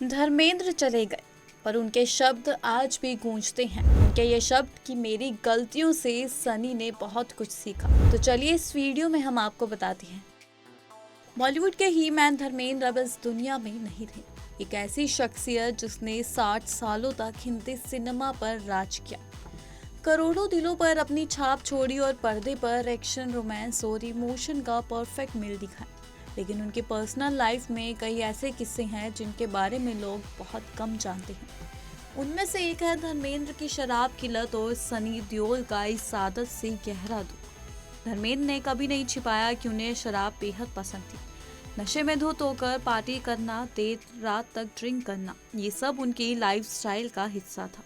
धर्मेंद्र चले गए, पर उनके शब्द आज भी गूंजते हैं। उनके ये शब्द कि मेरी गलतियों से सनी ने बहुत कुछ सीखा। तो चलिए इस वीडियो में हम आपको बताते हैं। बॉलीवुड के ही मैन धर्मेंद्र अब इस दुनिया में नहीं रहे। एक ऐसी शख्सियत जिसने 60 सालों तक हिंदी सिनेमा पर राज किया, करोड़ों दिलों पर अपनी छाप छोड़ी और पर्दे पर एक्शन, रोमांस और इमोशन का परफेक्ट मेल दिखाया। लेकिन उनके पर्सनल लाइफ में कई ऐसे किस्से हैं जिनके बारे में लोग बहुत कम जानते हैं। उनमें से एक है धर्मेंद्र की शराब की लत और सनी देओल का इस आदत से गहरा दुख। धर्मेंद्र ने कभी नहीं छिपाया कि उन्हें शराब बेहद पसंद थी। नशे में धुत होकर पार्टी करना, देर रात तक ड्रिंक करना, ये सब उनकी लाइफस्टाइल का हिस्सा था।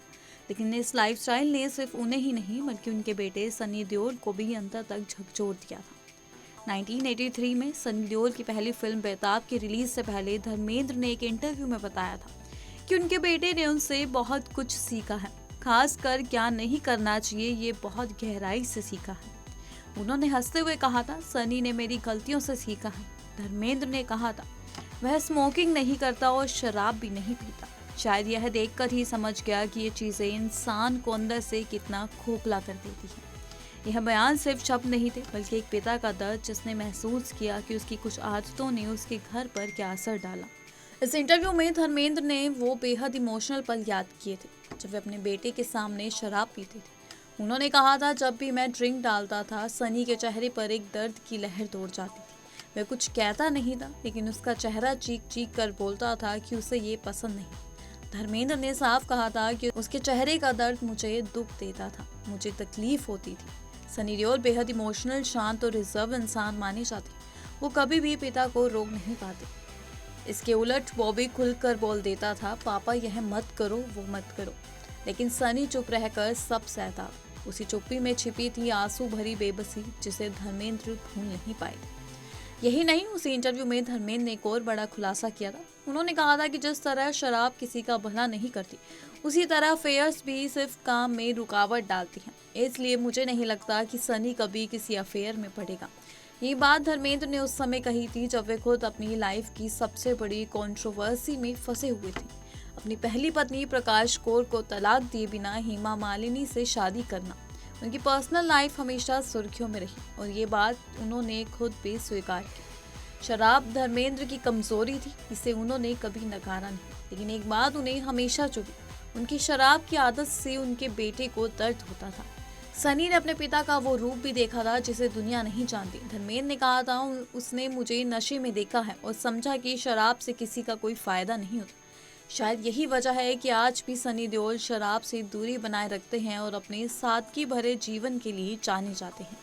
लेकिन इस लाइफस्टाइल ने सिर्फ उन्हें ही नहीं बल्कि उनके बेटे सनी देओल को भी अंतर तक झकझोर दिया था। 1983 में सनी देओल की पहली फिल्म बेताब की रिलीज से पहले धर्मेंद्र ने एक इंटरव्यू में बताया था कि उनके बेटे ने उनसे बहुत कुछ सीखा है, खासकर क्या नहीं करना चाहिए ये बहुत गहराई से सीखा है। उन्होंने हंसते हुए कहा था, सनी ने मेरी गलतियों से सीखा है। धर्मेंद्र ने कहा था, वह स्मोकिंग नहीं करता और शराब भी नहीं पीता। शायद यह देखकर ही समझ गया कि ये चीजें इंसान को अंदर से कितना खोखला कर देती है। यह बयान सिर्फ शब्द नहीं थे बल्कि एक पिता का दर्द, जिसने महसूस किया कि उसकी कुछ आदतों ने उसके घर पर क्या असर डाला। इस इंटरव्यू में धर्मेंद्र ने वो बेहद इमोशनल पल याद किए थे जब वे अपने बेटे के सामने शराब पीते थे। उन्होंने कहा था, जब भी मैं ड्रिंक डालता था सनी के चेहरे पर एक दर्द की लहर दौड़ जाती थी। वह कुछ कहता नहीं था लेकिन उसका चेहरा चीख चीख कर बोलता था कि उसे ये पसंद नहीं। धर्मेंद्र ने साफ कहा था कि उसके चेहरे का दर्द मुझे दुख देता था, मुझे तकलीफ होती थी। सनी देओल बेहद इमोशनल, शांत और रिजर्व इंसान माने जाते। वो कभी भी पिता को रोक नहीं पाते। इसके उलट बॉबी खुलकर बोल देता था, पापा यह मत करो, वो मत करो। लेकिन सनी चुप रहकर सब सहता। उसी चुप्पी में छिपी थी आंसू भरी बेबसी, जिसे धर्मेंद्र भूल नहीं पाए थे। यही नहीं, उसी इंटरव्यू में धर्मेंद्र ने एक और बड़ा खुलासा किया था। उन्होंने कहा था कि जिस तरह शराब किसी का भला नहीं करती, उसी तरह अफेयर्स भी सिर्फ काम में रुकावट डालती हैं। इसलिए मुझे नहीं लगता कि सनी कभी किसी अफेयर में पड़ेगा। ये बात धर्मेंद्र ने उस समय कही थी जब वे खुद अपनी लाइफ की सबसे बड़ी कंट्रोवर्सी में फंसे हुए थे। अपनी पहली पत्नी प्रकाश कौर को तलाक दिए बिना हेमा मालिनी से शादी करना। उनकी पर्सनल लाइफ हमेशा सुर्खियों में रही और ये बात उन्होंने खुद भी स्वीकार की। शराब धर्मेंद्र की कमजोरी थी, इसे उन्होंने कभी नकारा नहीं। लेकिन एक बात उन्हें हमेशा चुभी, उनकी शराब की आदत से उनके बेटे को दर्द होता था। सनी ने अपने पिता का वो रूप भी देखा था जिसे दुनिया नहीं जानती। धर्मेंद्र ने कहा था, उसने मुझे नशे में देखा है और समझा कि शराब से किसी का कोई फायदा नहीं होता। शायद यही वजह है कि आज भी सनी देओल शराब से दूरी बनाए रखते हैं और अपने सादगी भरे जीवन के लिए जाने जाते हैं।